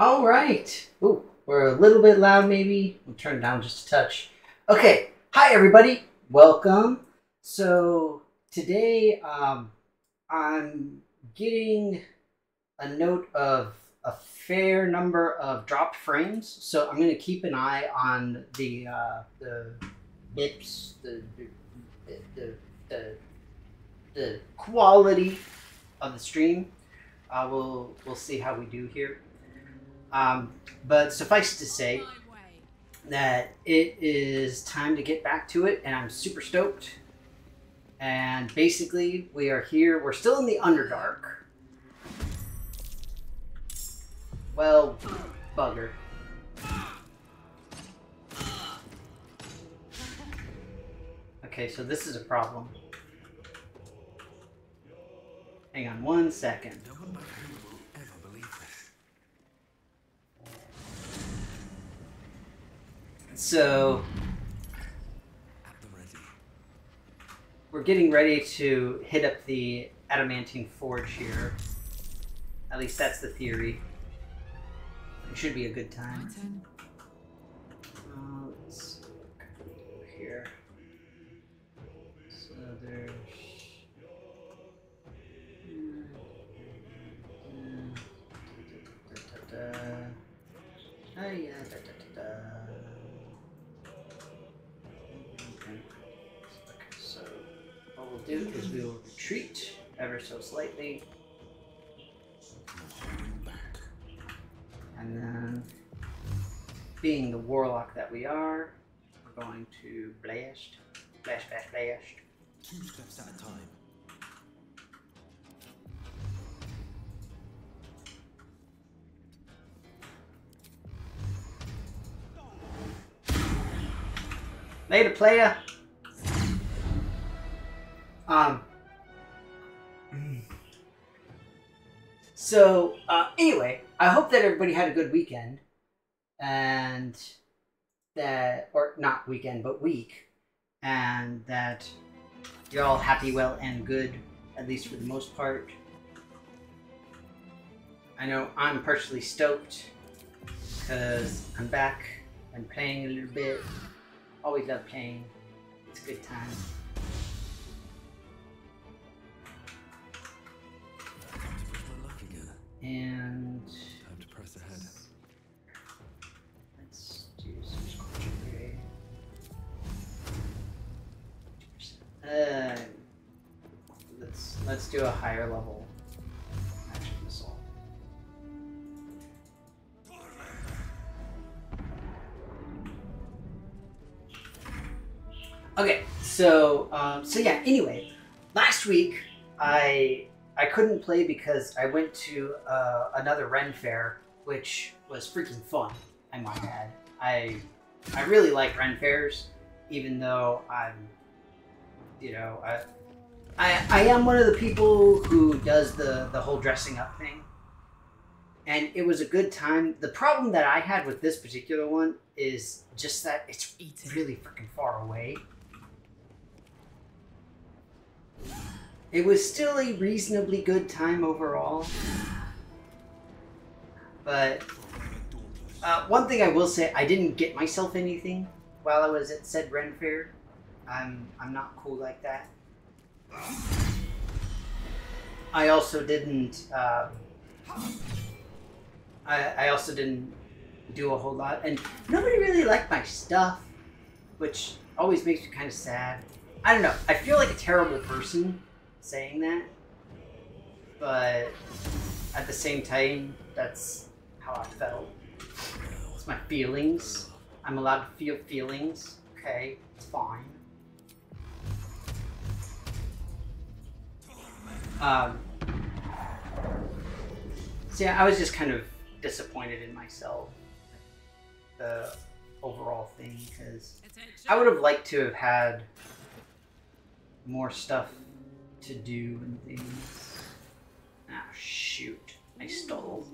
All right. Ooh, we're a little bit loud maybe. We'll turn it down just a touch. Okay. Hi, everybody. Welcome. So today I'm getting a note of a fair number of dropped frames. So I'm going to keep an eye on the bips, the, the, the quality of the stream. We'll see how we do here. But suffice to say that it is time to get back to it, and I'm super stoked. And basically, we are here. We're still in the Underdark. Well, bugger. Okay, so this is a problem. Hang on one second. No one like you will ever believe this. So, At the ready. we're getting ready to hit up the Adamantine Forge here. At least that's the theory. It should be a good time. Let's go here. So there's... Oh yeah, Okay, so what we'll do is we will retreat ever so slightly. And then, being the warlock that we are, we're going to blast. 2 steps at a time. Later, player. So, anyway, I hope that everybody had a good weekend. And that, or not weekend, but week. And that you're all happy, well, and good, at least for the most part. I know I'm personally stoked because I'm back and playing a little bit. Always love playing. It's a good time. Time to push my luck again. And Time to press ahead. let's do some scorching ray. Let's do a higher level magic missile. Okay, so yeah. Anyway, last week I couldn't play because I went to another Ren fair, which was freaking fun. I might add. I really like Ren fairs, even though I'm, you know, I am one of the people who does the whole dressing up thing, and it was a good time. The problem that I had with this particular one is just that it's really freaking far away. It was still a reasonably good time overall. But one thing I will say, I didn't get myself anything while I was at said Ren Fair. I'm not cool like that. I also didn't I also didn't do a whole lot, and nobody really liked my stuff, which always makes me kind of sad. I don't know. I feel like a terrible person saying that, but at the same time, that's how I felt. It's my feelings. I'm allowed to feel feelings. Okay, it's fine. So yeah, I was just kind of disappointed in myself, the overall thing, because I would have liked to have had more stuff to do and things. Ah, shoot. I stole.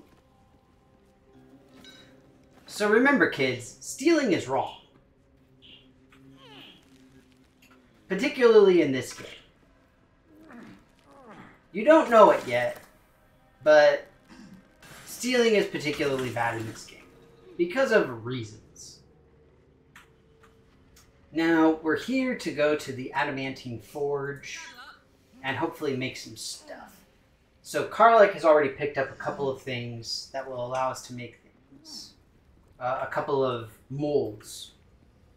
So remember, kids, stealing is wrong. Particularly in this game. You don't know it yet, but stealing is particularly bad in this game because of reasons. Now, we're here to go to the Adamantine Forge and hopefully make some stuff. So Karlek has already picked up a couple of things that will allow us to make things. A couple of molds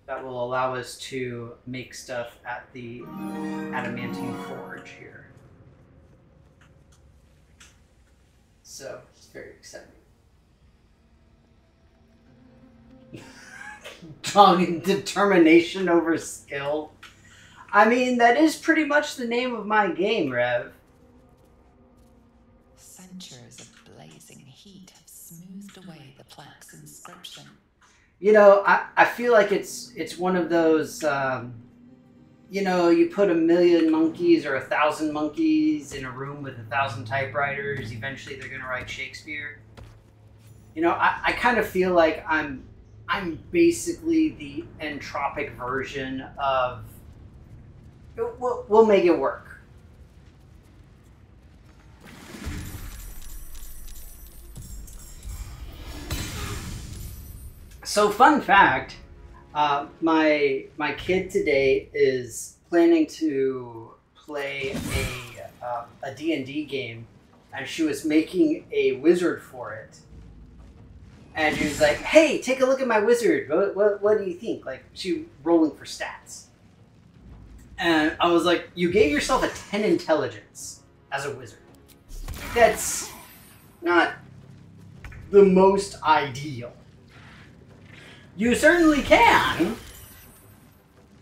that will allow us to make stuff at the Adamantine Forge here. So, it's very exciting. Dogging determination over skill. I mean, that is pretty much the name of my game, Rev. Centuries of blazing heat have smoothed away the plaque's inscription. You know, I feel like it's one of those, you know, you put 1,000,000 monkeys or 1,000 monkeys in a room with 1,000 typewriters, eventually they're going to write Shakespeare. You know, I kind of feel like I'm basically the entropic version of, we'll make it work. So, fun fact, my kid today is planning to play a D&D game, and she was making a wizard for it. And she was like, "Hey, take a look at my wizard. What do you think?" Like, she rolling for stats. And I was like, "You gave yourself a 10 intelligence as a wizard. That's not the most ideal. You certainly can,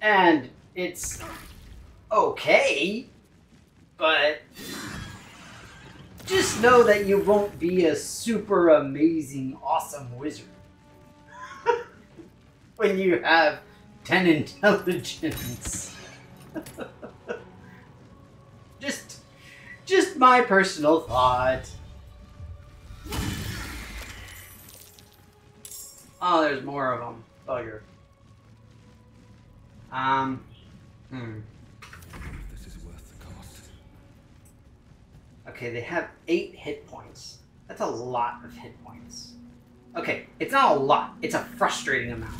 and it's okay, but just know that you won't be a super amazing, awesome wizard when you have 10 intelligence." Just my personal thought. Oh, there's more of them. Bugger. This is worth the cost. Okay, they have 8 hit points. That's a lot of hit points. Okay, it's not a lot. It's a frustrating amount.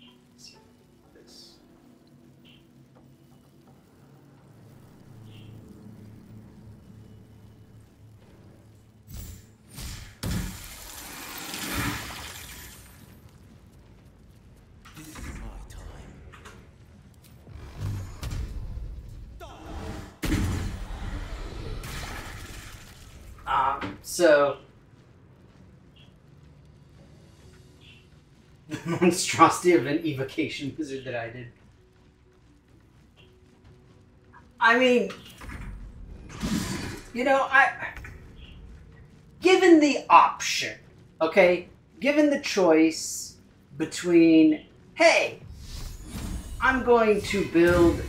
Let's see this. This is my time. So the monstrosity of an evocation wizard that I did. I mean, you know, given the option, okay, given the choice between, hey, I'm going to build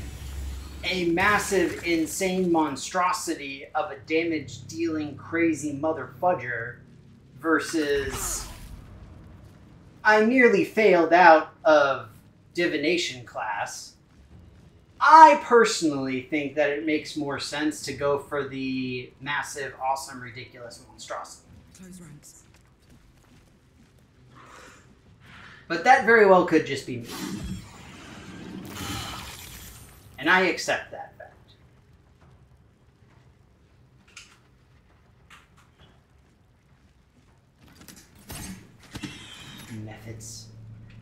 a massive, insane monstrosity of a damage-dealing, crazy motherfudger versus I nearly failed out of divination class. I personally think that it makes more sense to go for the massive, awesome, ridiculous monstrosity. Close ranks. But that very well could just be me. And I accept that fact. Methods.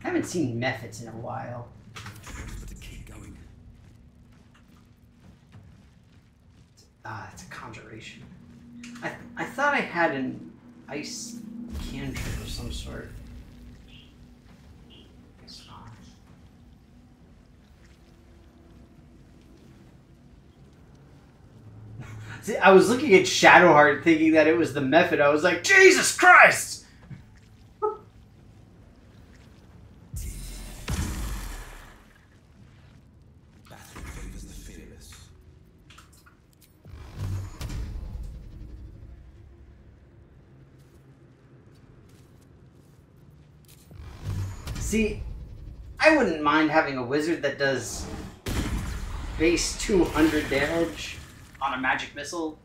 I haven't seen methods in a while. But to keep going. It's a conjuration. I thought I had an ice cantrip of some sort. Guess not. See, I was looking at Shadowheart thinking that it was the method. I was like, Jesus Christ! Battle favors the fearless. See, I wouldn't mind having a wizard that does base 200 damage on a magic missile.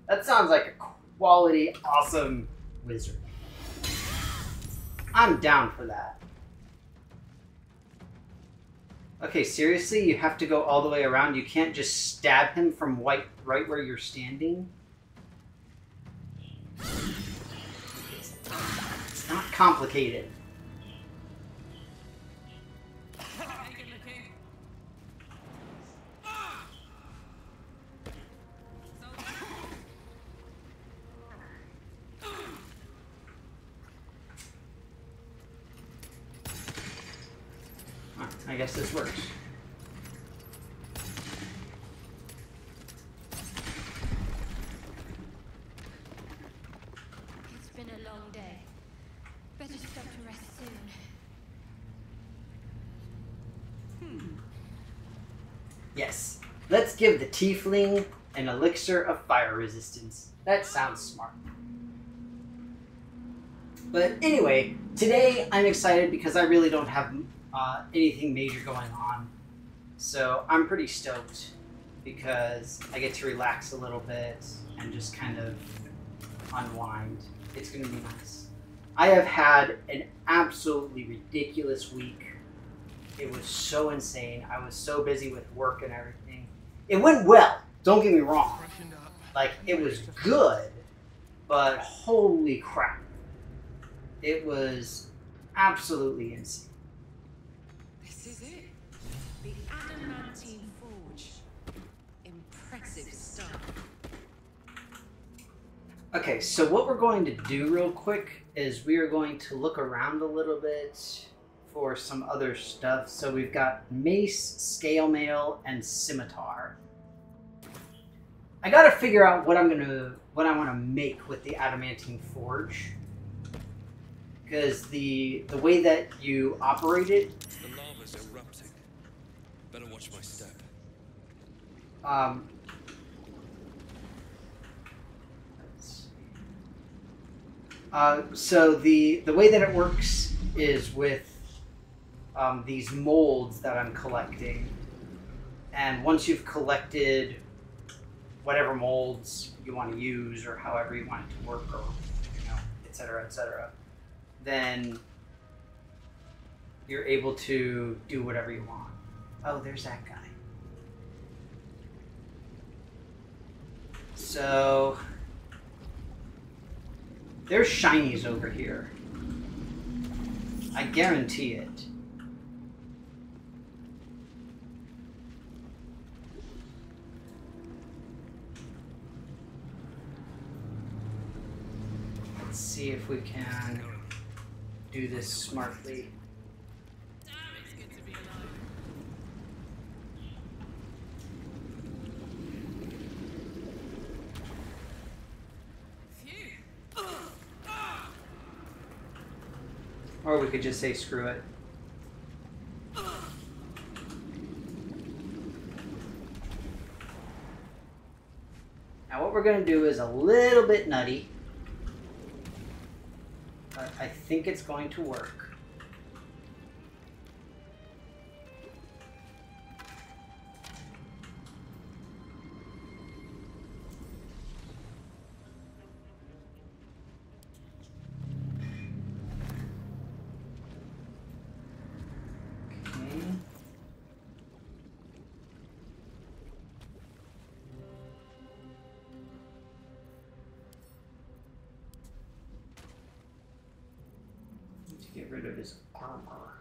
That sounds like a quality, awesome wizard. I'm down for that. Okay, seriously? You have to go all the way around? You can't just stab him from right where you're standing? It's not complicated. I guess this works. It's been a long day. Better stop to rest soon. Yes. Let's give the tiefling an elixir of fire resistance. That sounds smart. But anyway, today I'm excited because I really don't have anything major going on. So I'm pretty stoked because I get to relax a little bit and just kind of unwind. It's going to be nice. I have had an absolutely ridiculous week. It was so insane. I was so busy with work and everything. It went well, don't get me wrong. Like, it was good, but holy crap. It was absolutely insane. This is it. The adamantine forge. Impressive stuff. Okay, so what we're going to do real quick is we are going to look around a little bit for some other stuff. So we've got mace, scale mail, and scimitar. I gotta figure out what I want to make with the adamantine forge, because the way that you operate it. The lava's erupting. Better watch my step. So the way that it works is with these molds that I'm collecting, and once you've collected whatever molds you want to use or however you want it to work, or etc., then you're able to do whatever you want. Oh, there's that guy. So there's shinies over here. I guarantee it. Let's see if we can do this smartly. Or we could just say screw it. Now what we're going to do is a little bit nutty, but I think it's going to work. Get rid of his armor.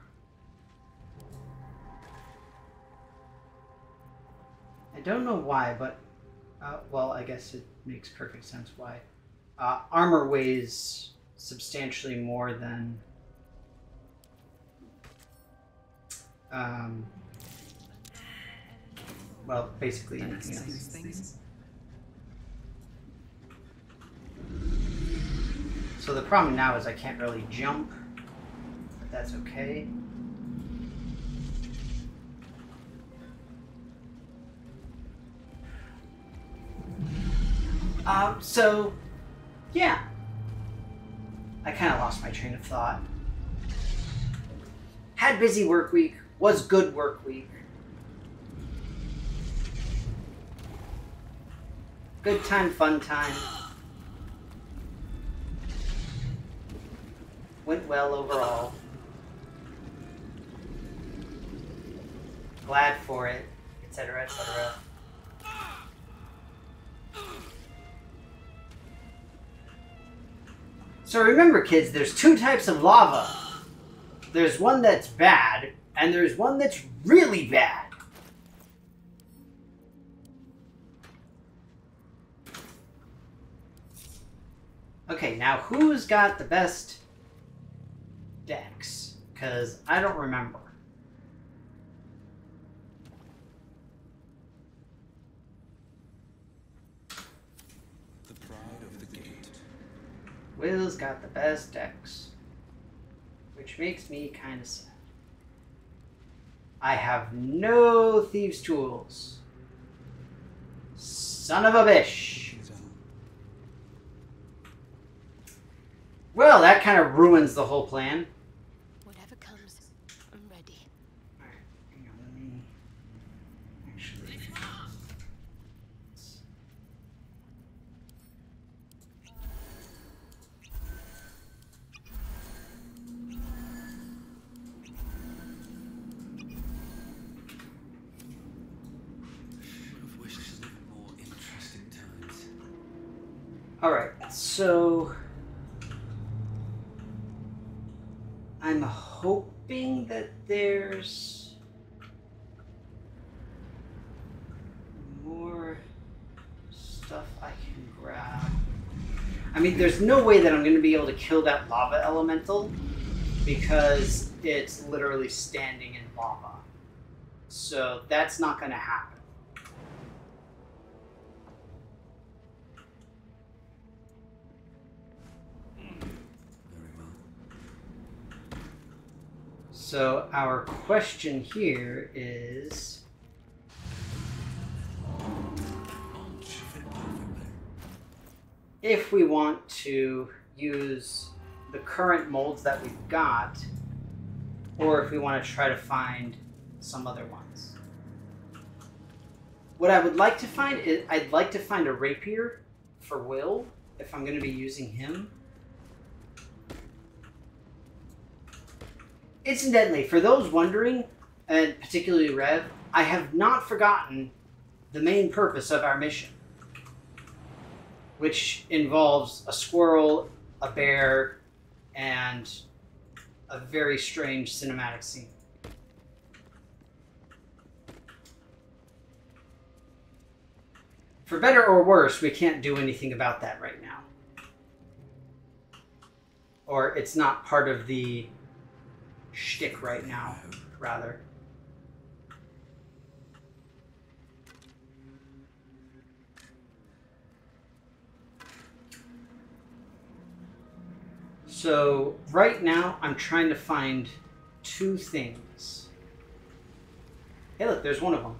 I don't know why, but well, I guess it makes perfect sense why. Armor weighs substantially more than well, basically anything else. So the problem now is I can't really jump. That's okay. So, yeah. I kind of lost my train of thought. Had busy work week, was good work week. Good time, fun time. Went well overall. Glad for it, etc., etc. So remember, kids, there's two types of lava. There's one that's bad, and there's one that's really bad. Okay, now who's got the best decks? Because I don't remember. The pride of the gate. Will's got the best decks. Which makes me kind of sad. I have no thieves' tools. Son of a bish. Well, that kind of ruins the whole plan. Whatever comes, I'm ready. Alright, hang on, let me... Actually... I've wished to live in more interesting times. Alright, so... I'm hoping that there's more stuff I can grab. I mean, there's no way that I'm going to be able to kill that lava elemental because it's literally standing in lava. So that's not going to happen. So our question here is, if we want to use the current molds that we've got, or if we want to try to find some other ones. What I would like to find is, I'd like to find a rapier for Will, if I'm going to be using him. Incidentally, for those wondering, and particularly Rev, I have not forgotten the main purpose of our mission, which involves a squirrel, a bear, and a very strange cinematic scene. For better or worse, we can't do anything about that right now. Or it's not part of the shtick right now, rather. So right now I'm trying to find two things. Hey look, there's one of them.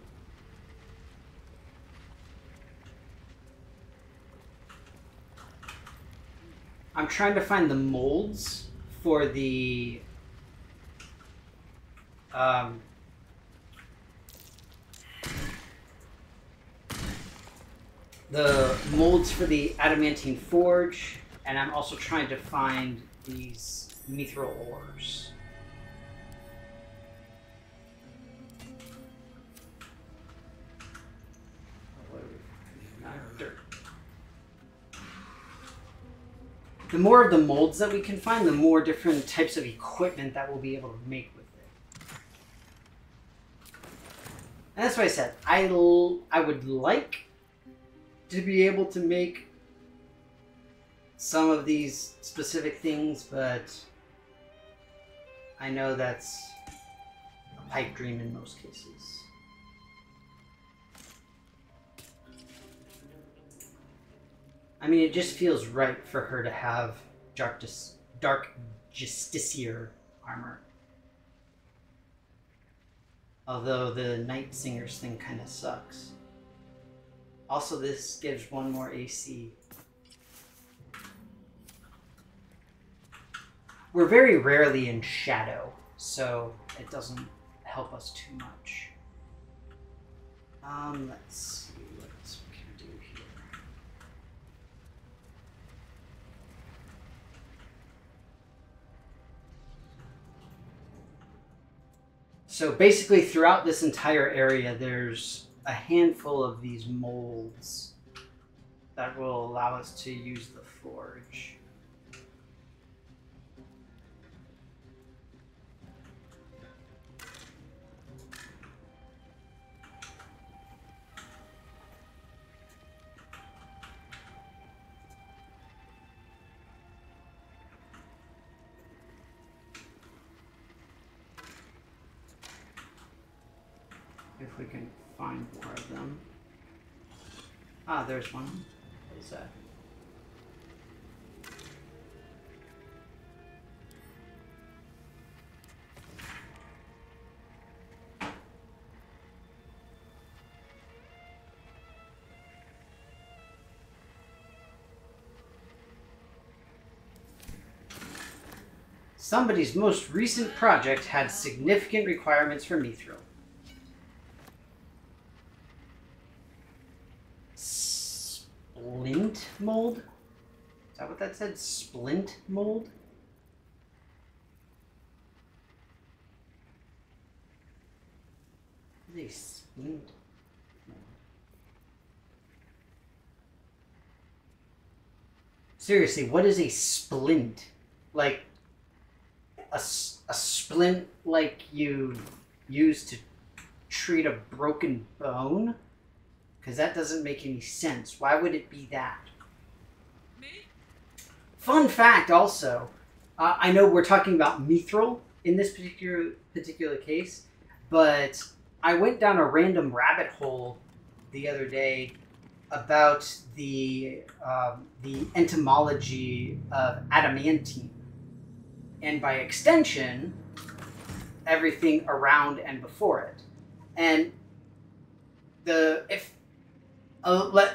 I'm trying to find the molds for the molds for the adamantine forge, and I'm also trying to find these mithril ores. Dirt. The more of the molds that we can find, the more different types of equipment that we'll be able to make with it. And that's why I said I would like to be able to make some of these specific things, but I know that's a pipe dream in most cases. I mean, it just feels right for her to have Dark Justiciar armor. Although the Night Singers thing kind of sucks. Also, this gives one more AC. We're very rarely in shadow, so it doesn't help us too much. Let's see what else we can do here. So basically throughout this entire area, there's a handful of these molds that will allow us to use the forge. If we can find more of them. Ah, there's one. What is that? Somebody's most recent project had significant requirements for mithril. Splint mold? Is that what that said? Splint mold? What is a splint mold? Seriously, what is a splint? Like a splint like you use to treat a broken bone? Because that doesn't make any sense. Why would it be that? Me? Fun fact also, I know we're talking about mithril in this particular case, but I went down a random rabbit hole the other day about the etymology of adamantine, and by extension, everything around and before it. And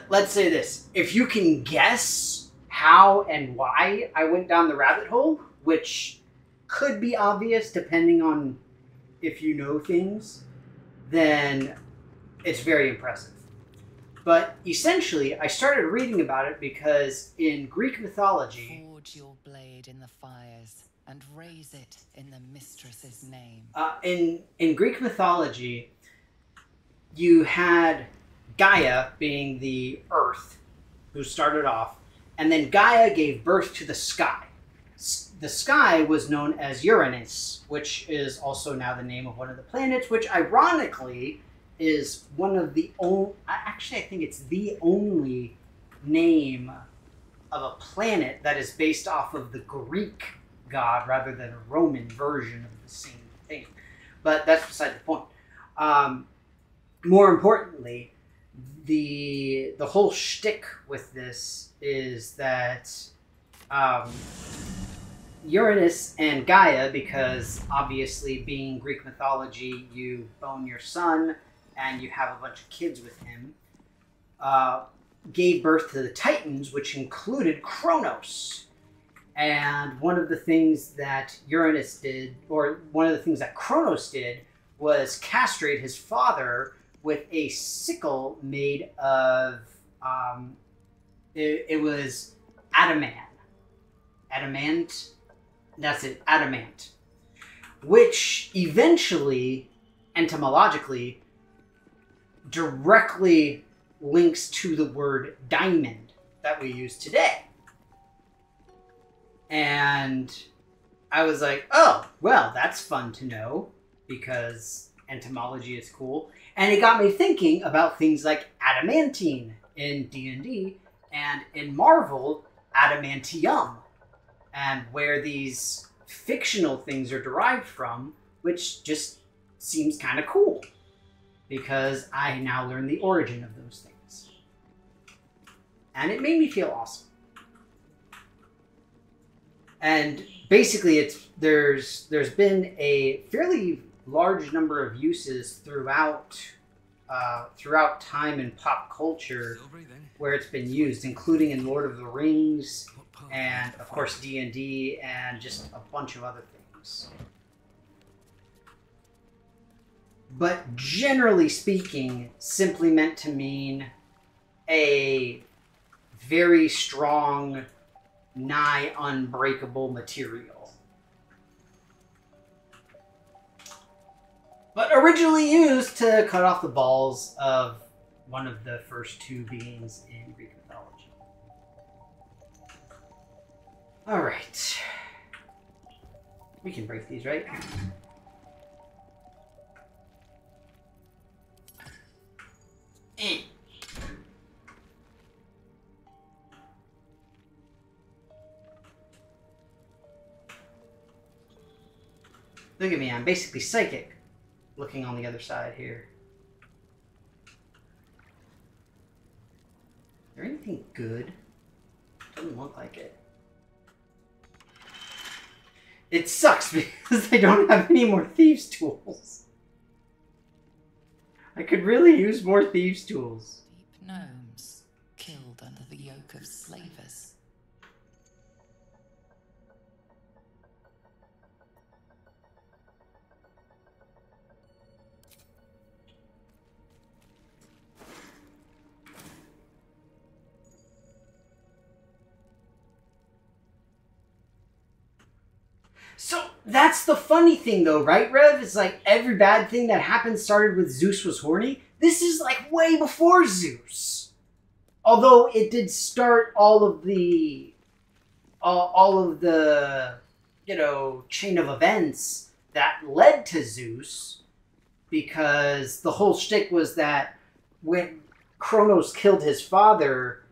let's say this: if you can guess how and why I went down the rabbit hole, which could be obvious depending on if you know things, then it's very impressive. But essentially, I started reading about it because in Greek mythology, Forge your blade in the fires and raise it in the mistress's name. in Greek mythology, you had Gaia being the earth, who started off, and then Gaia gave birth to the sky. The sky was known as Uranus, which is also now the name of one of the planets, which ironically is one of the only, actually I think it's the only name of a planet that is based off of the Greek god rather than a Roman version of the same thing. But that's beside the point. More importantly, the whole shtick with this is that Uranus and Gaia, because obviously being Greek mythology, you bone your son and you have a bunch of kids with him, gave birth to the Titans, which included Kronos. And one of the things that Uranus did, or one of the things that Kronos did, was castrate his father with a sickle made of, it was adamant, that's it, adamant, which eventually, etymologically, directly links to the word diamond that we use today. And I was like, oh, well, that's fun to know, because entomology is cool. And it got me thinking about things like adamantine in D&D, and in Marvel, adamantium, and where these fictional things are derived from, which just seems kind of cool, because I now learn the origin of those things. And it made me feel awesome. And basically, there's been a fairly large number of uses throughout time and pop culture where it's been used, including in Lord of the Rings, and of course D&D, and just a bunch of other things. But generally speaking, simply meant to mean a very strong, nigh unbreakable material. but originally used to cut off the balls of one of the first two beings in Greek mythology. Alright. We can break these, right? Eh. Look at me, I'm basically psychic. Looking on the other side here. Is there anything good? Doesn't look like it. It sucks because I don't have any more thieves' tools. I could really use more thieves' tools. Deep gnomes, killed under the yoke of slavers. So that's the funny thing though, right, Rev? It's like every bad thing that happened started with Zeus was horny. This is like way before Zeus. Although it did start all of the, you know, chain of events that led to Zeus. Because the whole shtick was that when Kronos killed his father,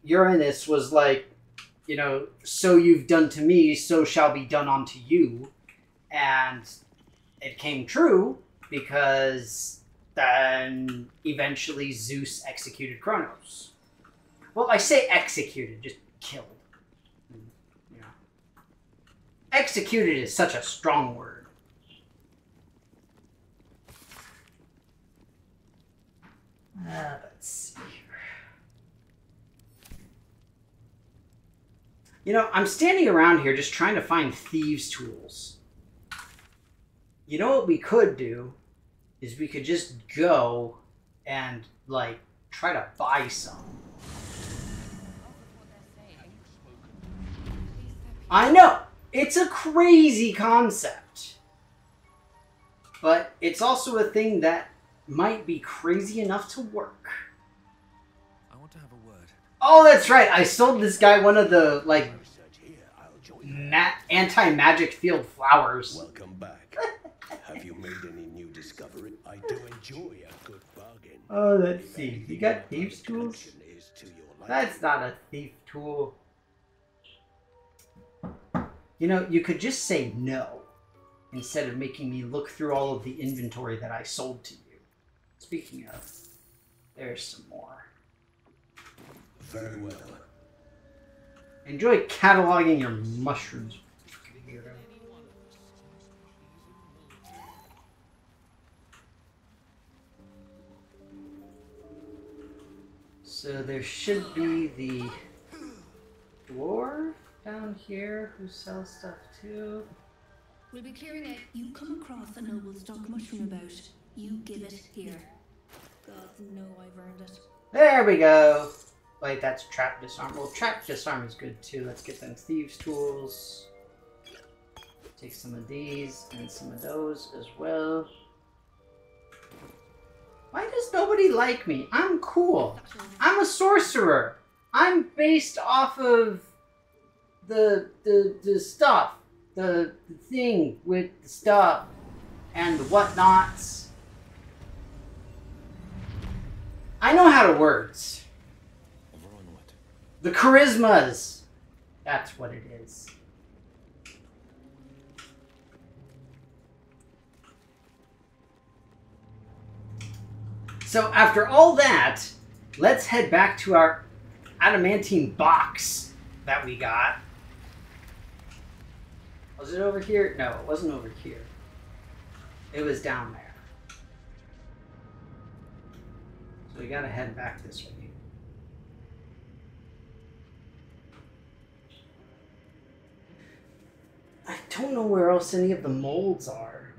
Uranus was like, you know, so you've done to me, so shall be done unto you. And it came true because then eventually Zeus executed Kronos. Well, I say executed, just killed. You know. Executed is such a strong word. Let's see here. You know, I'm standing around here just trying to find thieves' tools. You know what we could do is we could just go and, like, try to buy some. I know! It's a crazy concept. But it's also a thing that might be crazy enough to work. I want to have a word. Oh, that's right. I sold this guy one of the, like, anti-magic field flowers. Welcome back. Have you made any new discovery? I do enjoy a good bargain. Oh, let's see. You got thieves' tools? That's not a thief tool. You know, you could just say no instead of making me look through all of the inventory that I sold to you. Speaking of, there's some more. Very well. Enjoy cataloging your mushrooms. So there should be the dwarf down here who sells stuff too. We'll be clearing it. You come across a noble stock mushroom about, you give it here. God, no, I've earned it. There we go. Wait, that's trap disarm. Well, trap disarm is good too. Let's get them thieves' tools. Take some of these and some of those as well. Why does nobody like me? I'm cool. I'm a sorcerer. I'm based off of the stuff. The thing with the stuff and the whatnots. I know how to words. The charismas. That's what it is. So after all that, let's head back to our adamantine box that we got. Was it over here? No, it wasn't over here. It was down there. So we gotta head back this way. I don't know where else any of the molds are.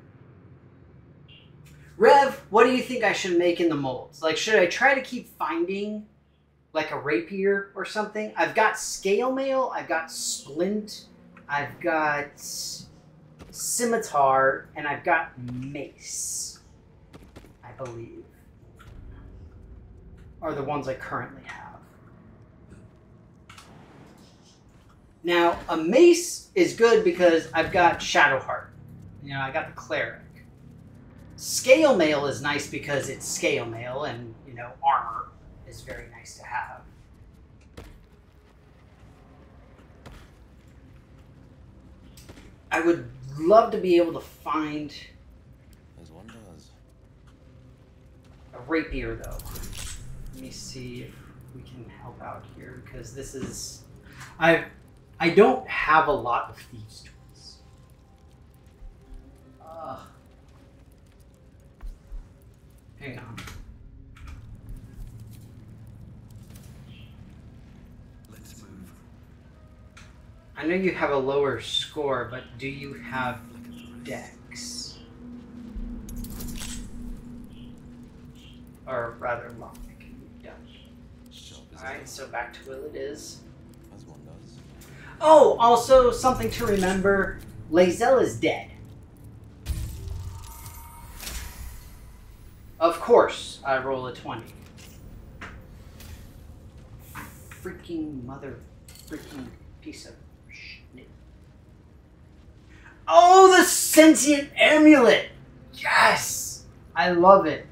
Rev, what do you think I should make in the molds? Like, should I try to keep finding, like, a rapier or something? I've got scale mail, I've got splint, I've got scimitar, and I've got mace, I believe, are the ones I currently have. Now, a mace is good because I've got Shadowheart. You know, I got the cleric. Scale mail is nice because it's scale mail, and, you know, armor is very nice to have. I would love to be able to find As one does. a rapier, though. Let me see if we can help out here, because this is... I don't have a lot of thieves' tools. Hang on. Let's move. I know you have a lower score, but do you have dex? Or rather, luck. Yeah. Alright, so back to will it is. As one does. Oh, also something to remember, Lae'zel is dead. Of course, I roll a 20. Freaking mother freaking piece of shit. Oh, the sentient amulet! Yes! I love it.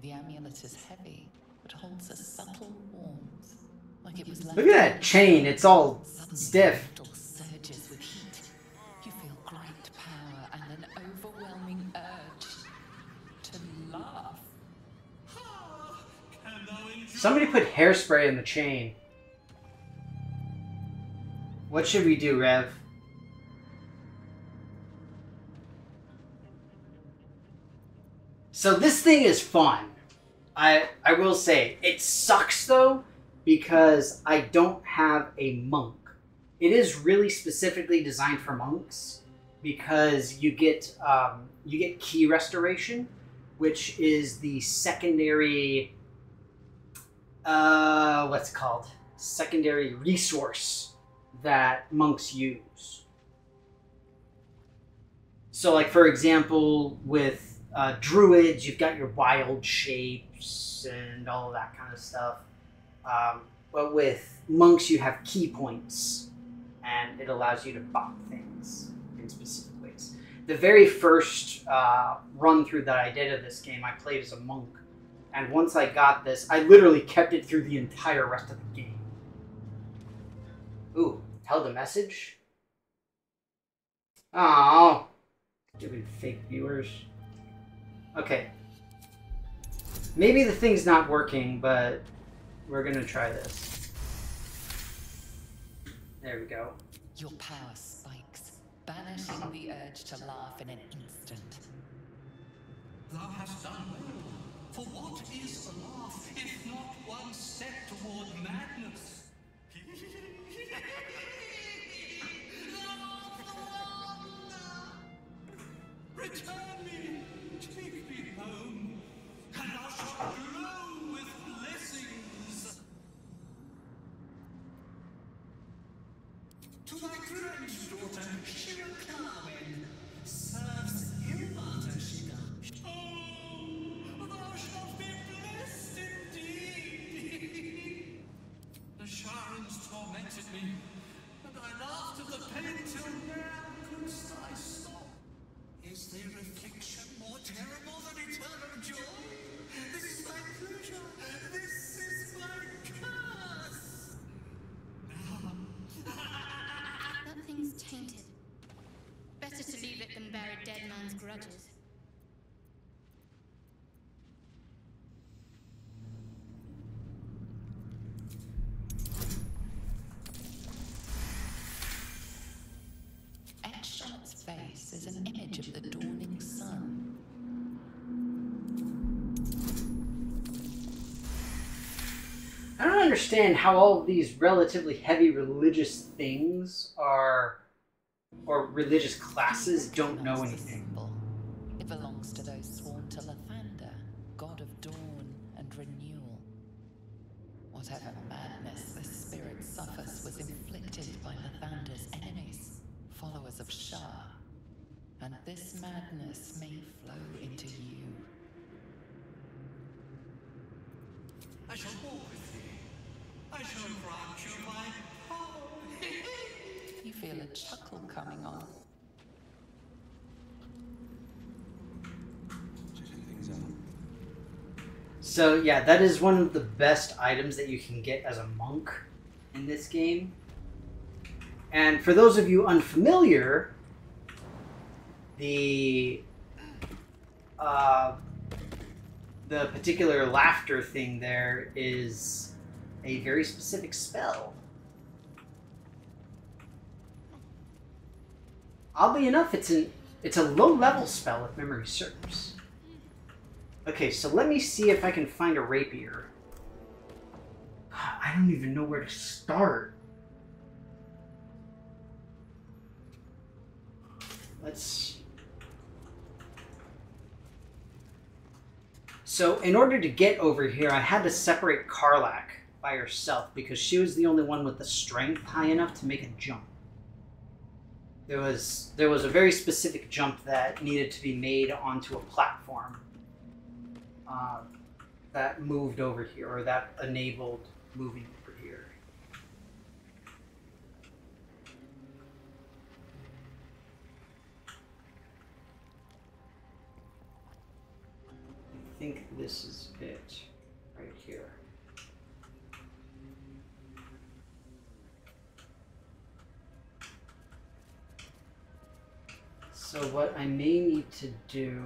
The amulet is heavy, but holds a subtle warmth, like it was left. Look at that chain, it's all Suddenly stiff. the metal surges with heat. You feel great power and an overwhelming urge to laugh. Somebody put hairspray in the chain. What should we do, Rev? So this thing is fun. I will say. It sucks though, because I don't have a monk. It is really specifically designed for monks because you get key restoration, which is the secondary what's it called? Secondary resource that monks use. So like for example with druids, you've got your wild shapes and all of that kind of stuff. But with monks, you have key points, and it allows you to bop things in specific ways. The very first run through that I did of this game, I played as a monk, and once I got this, I literally kept it through the entire rest of the game. Ooh, held a message? Oh, stupid fake viewers. Okay. Maybe the thing's not working, but we're gonna try this. There we go. Your power spikes, banishing the urge to laugh in an instant. Thou hast done well. For what is a laugh if not one step toward madness? Return me, take me home, and I shall glow with blessings. To thy granddaughter, Shira Carmen, serves Ilmata Shida. Oh, thou shalt be blessed indeed. The Sharons tormented me, and I laughed at the pain till now couldst I stop. Is there affliction more terrible than eternal joy? This is my pleasure. This is my curse. That thing's tainted. Better to leave it than bear a dead man's grudges. Etched on its face is an image of the dawning sun. I don't understand how all of these relatively heavy religious things or religious classes don't know anything. It belongs to those sworn to Lathander, god of dawn and renewal. What Whatever madness this spirit suffers was inflicted by Lathander's enemies, followers of Shah. And this madness may flow into you. I shall walk with thee. I shall grant you my power. You feel a chuckle coming on. Checking things out. So yeah, that is one of the best items that you can get as a monk in this game. And for those of you unfamiliar, the particular laughter thing there is a very specific spell. Oddly enough, it's a low-level spell if memory serves. Okay, so let me see if I can find a rapier. I don't even know where to start. So in order to get over here, I had to separate Karlach by herself because she was the only one with the strength high enough to make a jump. There was a very specific jump that needed to be made onto a platform that moved over here, or that enabled moving over here. I think this is it right here. So what I may need to do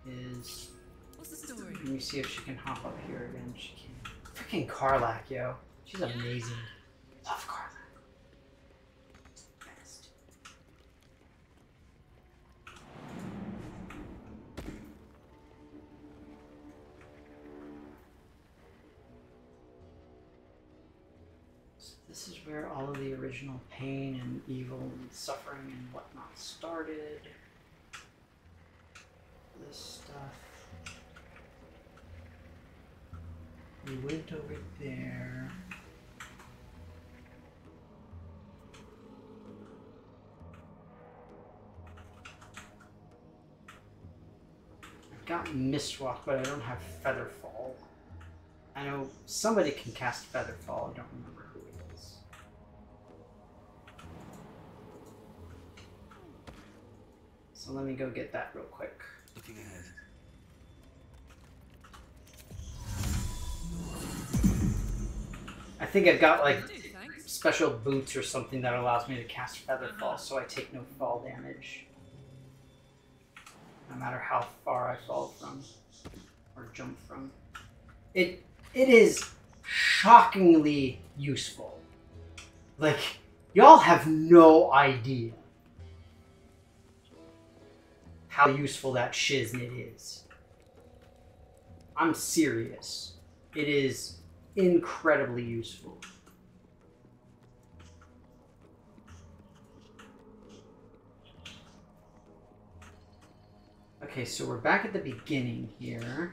is... What's the story? Let me see if she can hop up here again. She can. Freaking Karlach, yo. She's amazing. Love Karlach. Best. So this is where all of the original pain and evil and suffering and whatnot started. This stuff. We went over there. I've got Mistwalk, but I don't have Featherfall. I know somebody can cast Featherfall, I don't remember who it is. So let me go get that real quick. Looking ahead. I think I've got like special boots or something that allows me to cast Featherfall, so I take no fall damage. No matter how far I fall from or jump from. It is shockingly useful. Like, y'all have no idea how useful that shiznit is. I'm serious. It is incredibly useful. Okay, so we're back at the beginning here.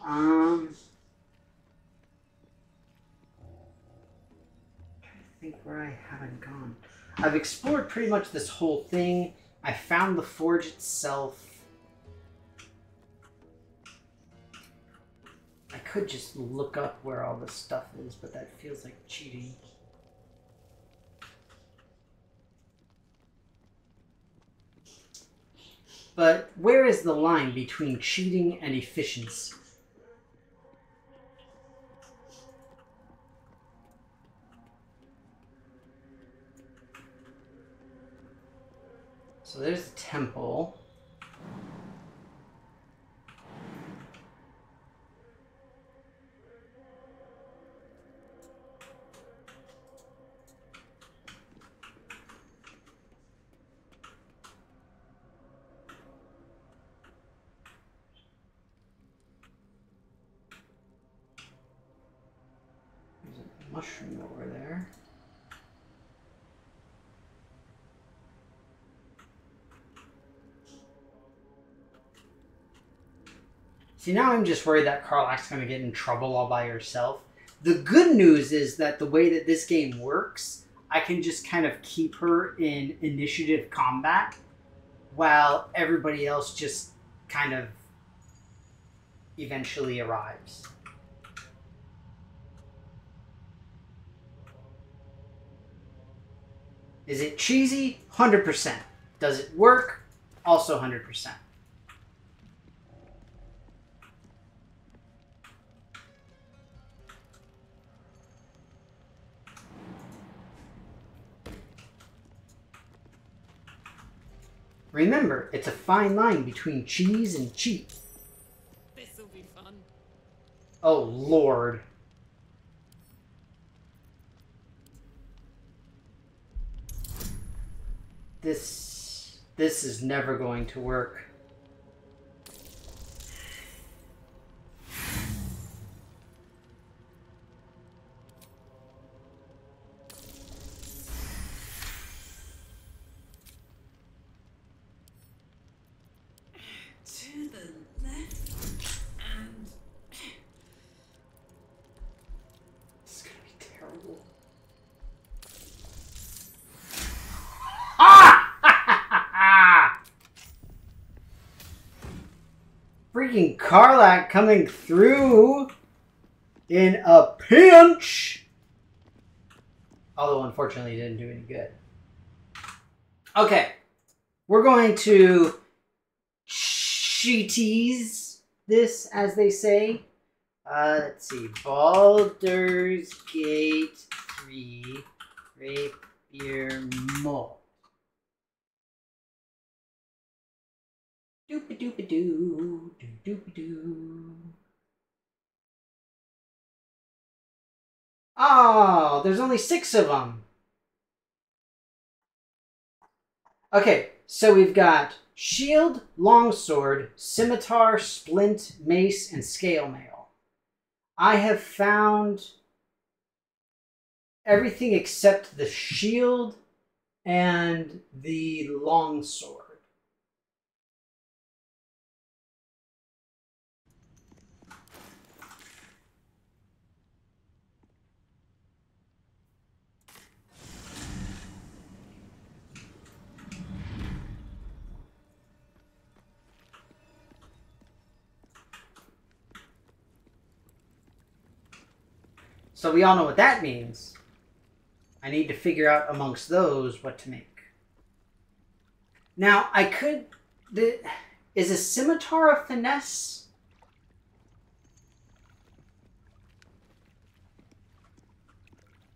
I think where I haven't gone. I've explored pretty much this whole thing. I found the forge itself. I could just look up where all this stuff is, but that feels like cheating. But where is the line between cheating and efficiency? So there's the temple. There's a mushroom over there. See, now I'm just worried that Karlach's going to get in trouble all by herself. The good news is that the way that this game works, I can just kind of keep her in initiative combat while everybody else just kind of eventually arrives. Is it cheesy? 100%. Does it work? Also 100%. Remember, it's a fine line between cheese and cheat. This'll be fun. Oh, Lord. This is never going to work. To the left and This is gonna be terrible. Ah! Freaking Karlach coming through in a pinch. Although, unfortunately, it didn't do any good. Okay. We're going to cheaties this, as they say. Let's see. Baldur's Gate 3 Rapier Mold. Doop-a-doop-a-doo. Doop-a-doop-a-doo. Oh, there's only 6 of them. Okay, so we've got shield, longsword, scimitar, splint, mace, and scale mail. I have found everything except the shield and the longsword. So we all know what that means. I need to figure out amongst those what to make. Now, I could... Is a scimitar a finesse?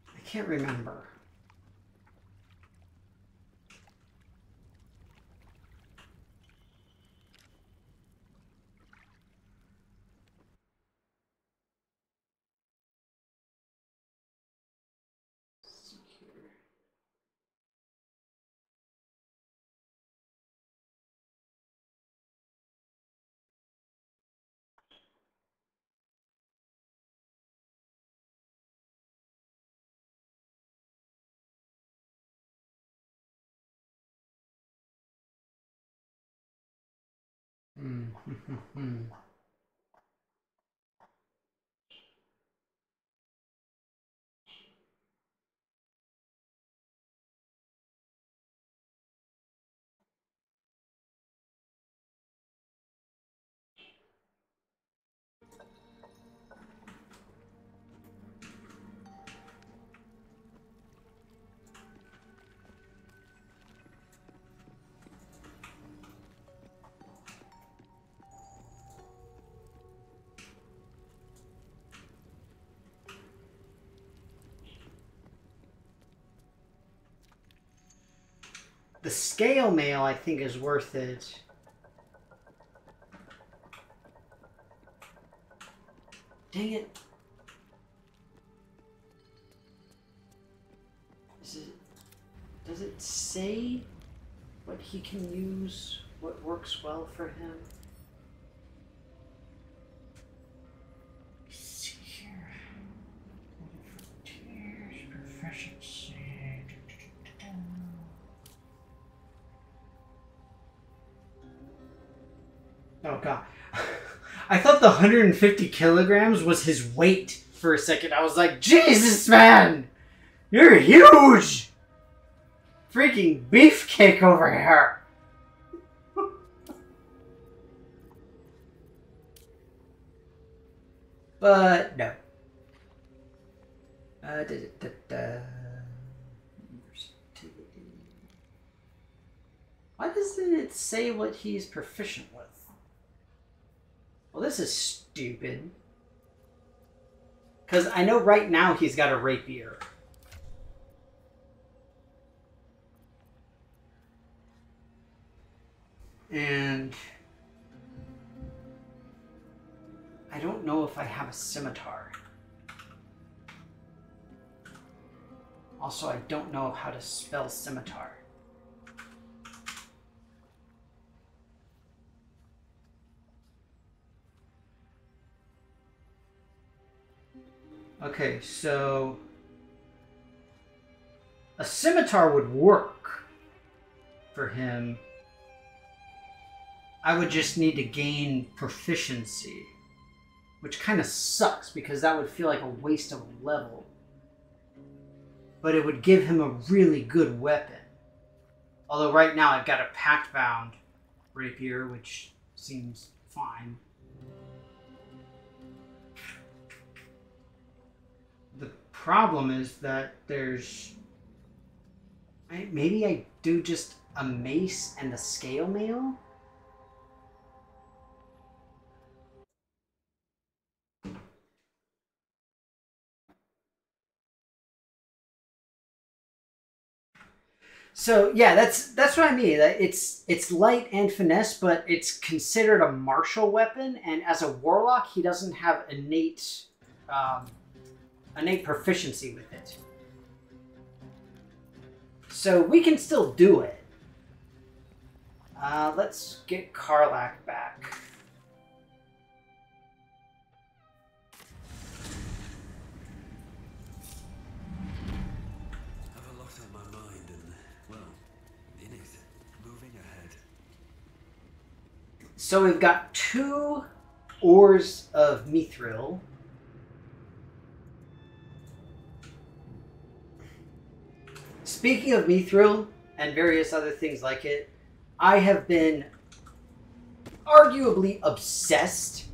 I can't remember. The scale mail, I think, is worth it. Dang it. Does it say what he can use, what works well for him? Let's see here. Frontiers, proficiency. Oh god. I thought the 150 kilograms was his weight for a second. I was like, Jesus, man! You're huge! Freaking beefcake over here! But, no. Why doesn't it say what he's proficient with? Well, this is stupid. Because I know right now he's got a rapier. And I don't know if I have a scimitar. Also, I don't know how to spell scimitar. Okay, so a scimitar would work for him. I would just need to gain proficiency, which kind of sucks because that would feel like a waste of a level. But it would give him a really good weapon. Although right now I've got a pact-bound rapier, which seems fine. The problem is that there's... Maybe I do just a mace and the scale mail? So yeah, that's what I mean. It's light and finesse, but it's considered a martial weapon, and as a warlock, he doesn't have innate proficiency with it. So we can still do it. Let's get Karlach back. So we've got 2 ores of mithril. Speaking of mithril and various other things like it, I have been arguably obsessed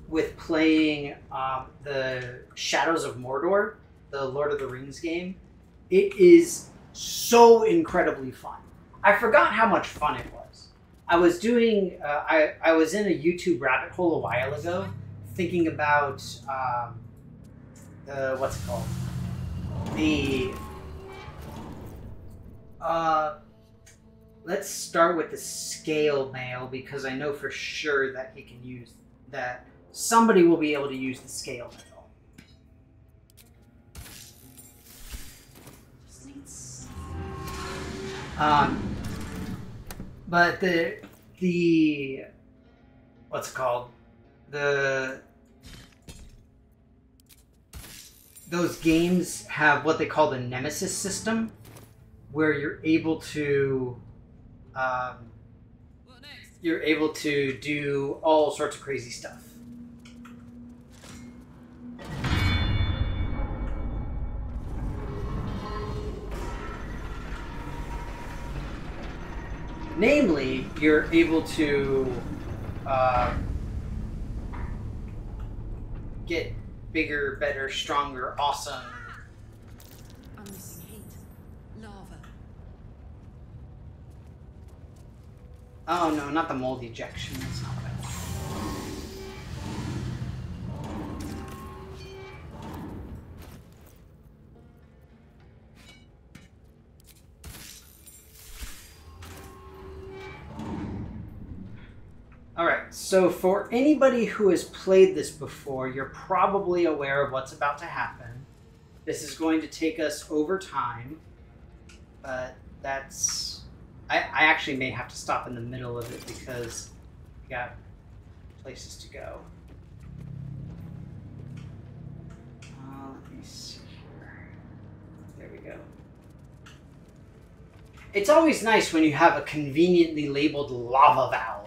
with playing the Shadows of Mordor, the Lord of the Rings game. It is so incredibly fun. I forgot how much fun it was. I was doing, I was in a YouTube rabbit hole a while ago, thinking about, what's it called? Let's start with the scale mail, because I know for sure that he can use, that somebody will be able to use the scale mail. But the what's it called? Those games have what they call the Nemesis system, where you're able to do all sorts of crazy stuff. Namely, you're able to get bigger, better, stronger, awesome. I'm missing heat. Lava. Oh no, not the mold ejection. That's not what I want. Alright, so for anybody who has played this before, you're probably aware of what's about to happen. This is going to take us over time, but that's... I actually may have to stop in the middle of it because we got places to go. Let me see here. There we go. It's always nice when you have a conveniently labeled lava valve.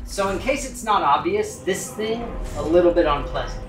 So in case it's not obvious, this thing, a little bit unpleasant.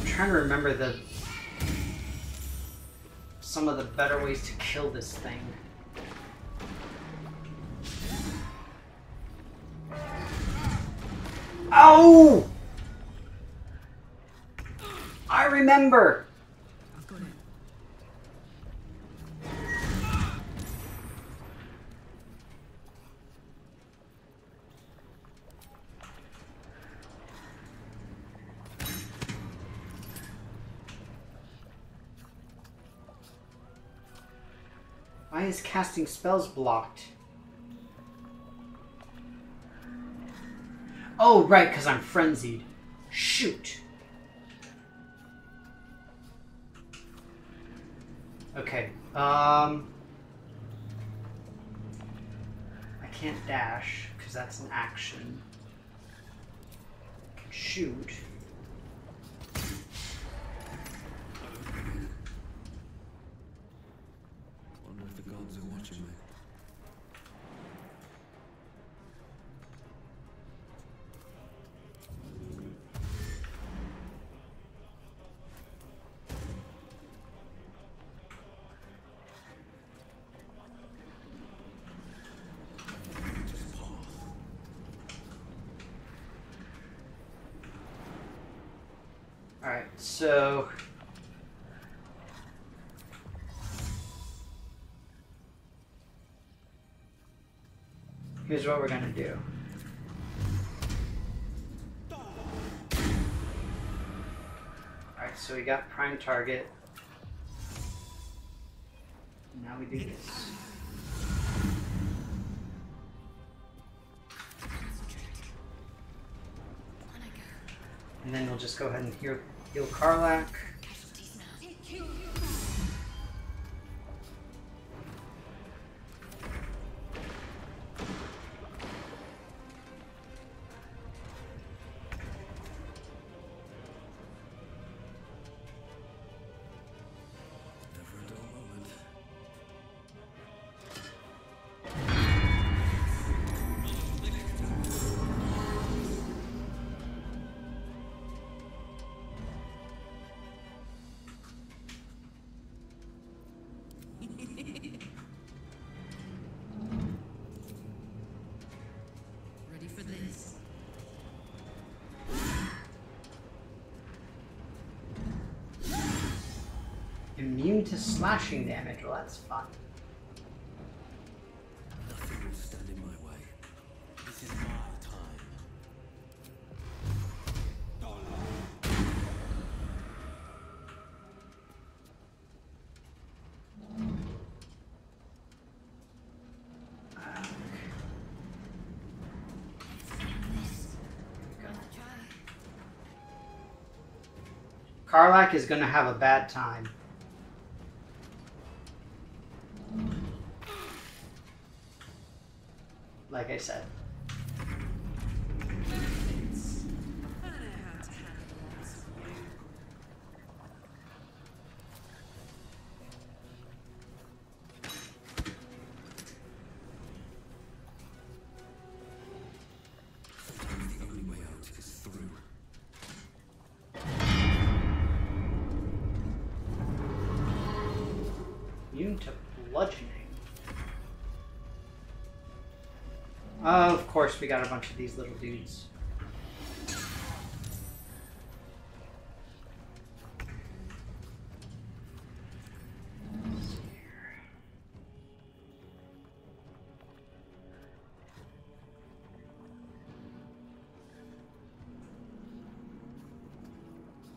Trying to remember some of the better ways to kill this thing. Oh! I remember. I've got it. Why is casting spells blocked? Oh, right, because I'm frenzied. Shoot. Okay, I can't dash, because that's an action. I can shoot. Wonder if the gods are watching me. Alright, so... here's what we're gonna do. Alright, so we got prime target. Now we do this. And then we'll just go ahead and heal Karlak. Never a dull moment. Ready for this? Immune to slashing damage. Well, that's fun. Nothing will stand in my way. This is my time. Karlak is gonna have a bad time. I said. The only way out is through. Immune to bludgeoning. Of course, we got a bunch of these little dudes.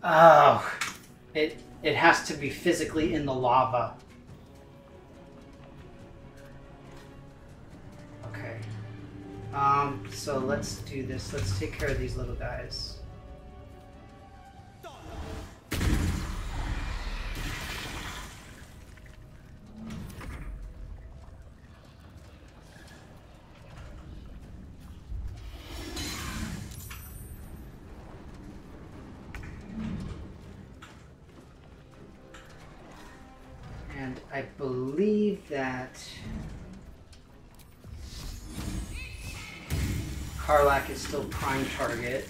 Oh, it has to be physically in the lava. Okay. So let's do this. Let's take care of these little guys. And I believe that Karlak is still prime target.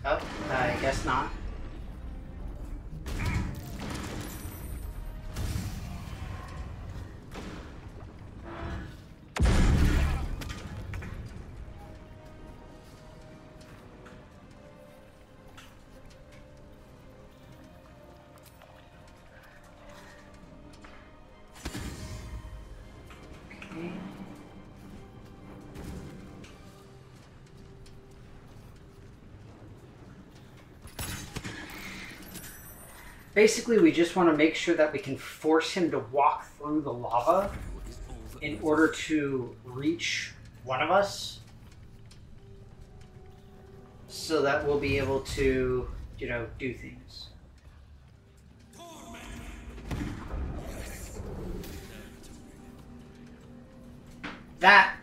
Oh, I guess not. Basically, we just want to make sure that we can force him to walk through the lava in order to reach one of us, so that we'll be able to, you know, do things. That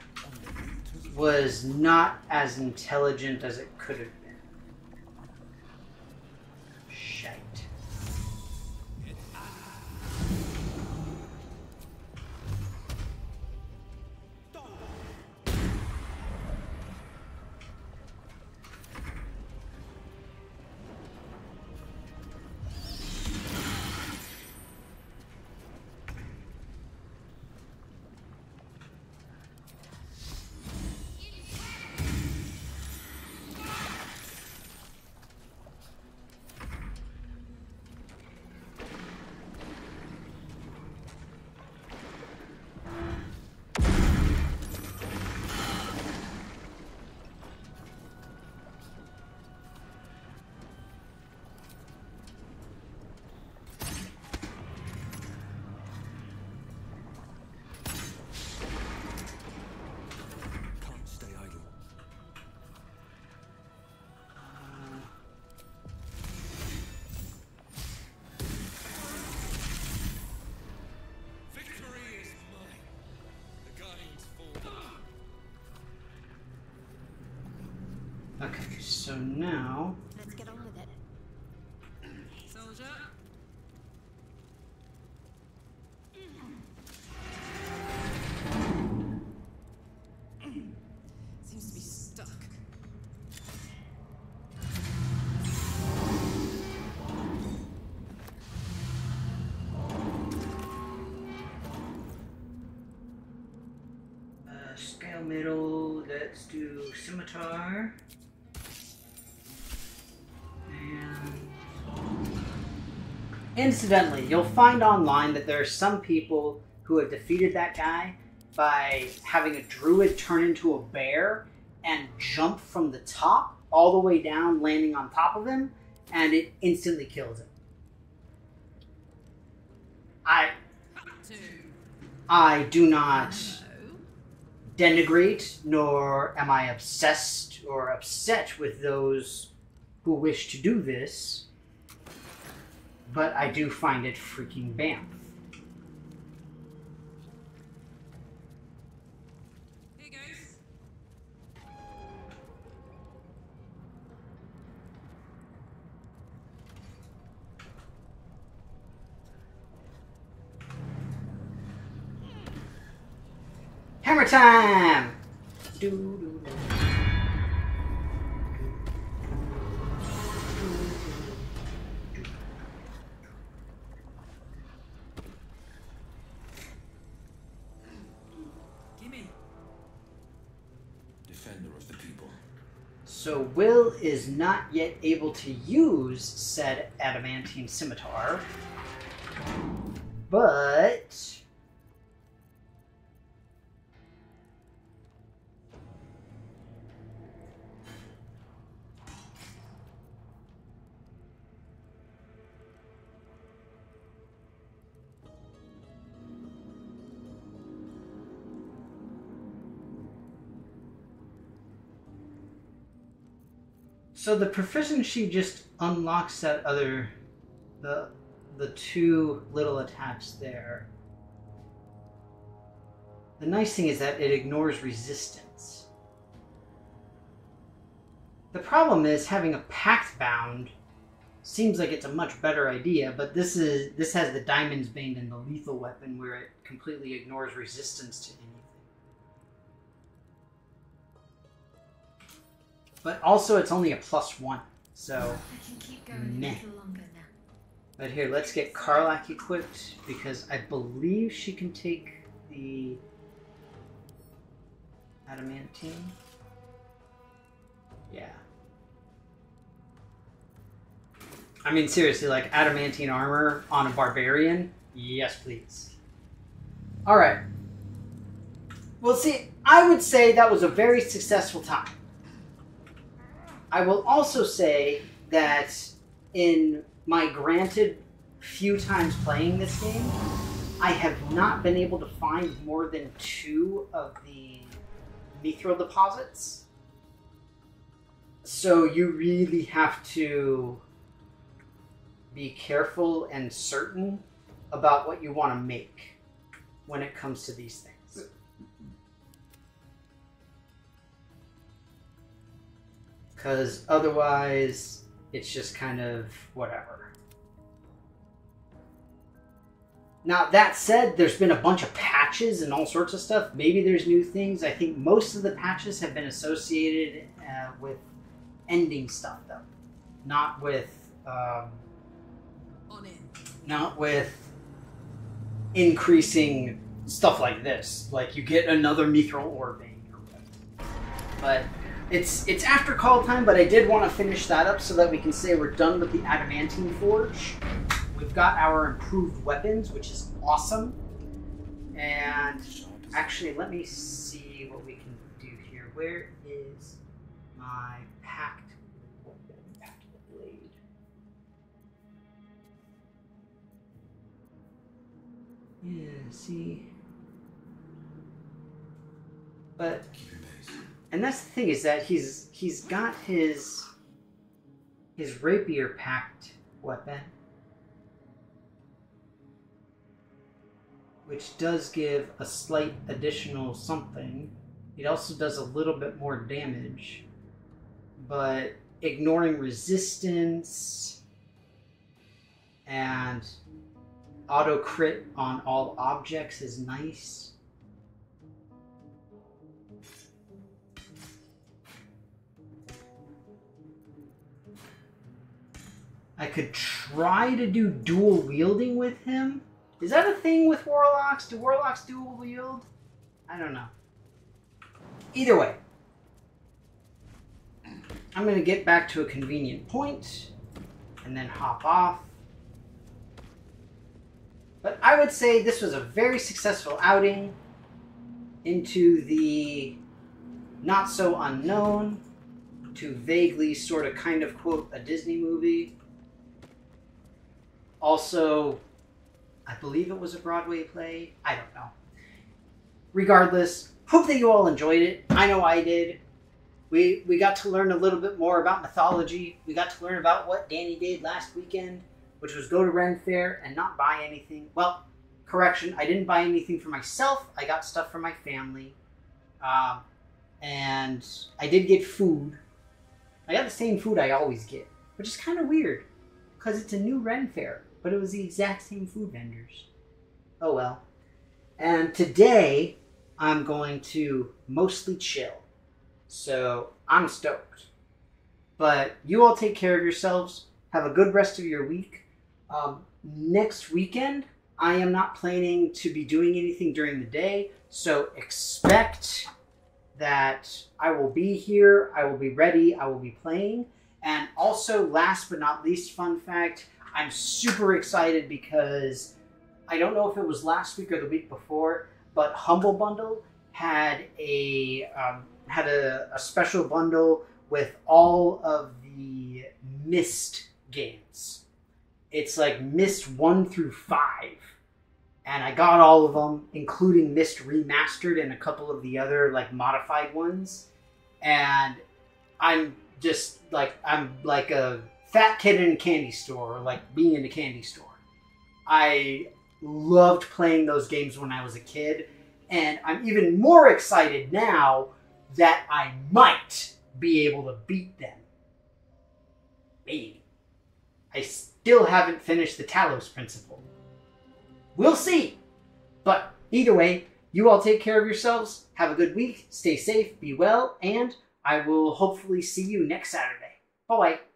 was not as intelligent as it could have been. Shite. Can't stay idle. Victory is mine. The Guardians fall. Okay, so now Let's get on with it. Soldier. Seems to be stuck. scale middle, let's do scimitar. And incidentally, you'll find online that there are some people who have defeated that guy by having a druid turn into a bear and jump from the top all the way down, landing on top of him, and it instantly kills him. I do not denigrate, nor am I obsessed or upset with those who wish to do this. but I do find it freaking bamf. Here goes. Hammer time! Doo-doo-doo. Gimme. Defender of the people. So Will is not yet able to use said adamantine scimitar, but so the proficiency just unlocks that other, the two little attacks there. The nice thing is that it ignores resistance. The problem is having a pact bound seems like it's a much better idea, but this has the Diamond's Bane and the lethal weapon where it completely ignores resistance to anything. But also, it's only a +1, so I can keep going meh. a little longer now. But here, let's get Karlak equipped, because I believe she can take the adamantine. Yeah. I mean, seriously, like, adamantine armor on a barbarian? Yes, please. Alright. Well, see, I would say that was a very successful time. I will also say that in my granted few times playing this game, I have not been able to find more than 2 of the mithril deposits. So you really have to be careful and certain about what you want to make when it comes to these things. Because otherwise, it's just kind of whatever. Now, that said, there's been a bunch of patches and all sorts of stuff. Maybe there's new things. I think most of the patches have been associated with ending stuff, though. Not with... On in. not with increasing stuff like this. Like, you get another mithril ore vein or whatever. But... It's after call time, but I did want to finish that up so that we can say we're done with the adamantine forge. We've got our improved weapons, which is awesome. And actually, let me see what we can do here. Where is my packed blade? Yeah, see. But and that's the thing, is that he's got his rapier packed weapon, which does give a slight additional something. It also does a little bit more damage, but ignoring resistance and auto crit on all objects is nice. I could try to do dual wielding with him. Is that a thing with warlocks? Do warlocks dual wield? I don't know. Either way, I'm going to get back to a convenient point and then hop off. But I would say this was a very successful outing into the not so unknown to vaguely sort of kind of quote a Disney movie. Also, I believe it was a Broadway play. I don't know. Regardless, hope that you all enjoyed it. I know I did. We got to learn a little bit more about mythology. We got to learn about what Danny did last weekend. which was go to Ren Fair and not buy anything. Well, correction, I didn't buy anything for myself. I got stuff for my family. And I did get food. I got the same food I always get, which is kind of weird because it's a new Ren Fair, but it was the exact same food vendors. Oh well. And today I'm going to mostly chill. So I'm stoked. But you all take care of yourselves. Have a good rest of your week. Next weekend, I am not planning to be doing anything during the day. So expect that I will be here. I will be ready. I will be playing. And also, last but not least, fun fact, I'm super excited because I don't know if it was last week or the week before, but Humble Bundle had a special bundle with all of the Myst games. It's like Myst 1 through 5. And I got all of them, including Myst Remastered and a couple of the other like modified ones. And I'm like a fat kid in a candy store, or like being in a candy store. I loved playing those games when I was a kid, and I'm even more excited now that I might be able to beat them. Maybe. I still haven't finished the Talos Principle. We'll see. But either way, you all take care of yourselves. Have a good week. Stay safe. Be well. And I will hopefully see you next Saturday. Bye-bye.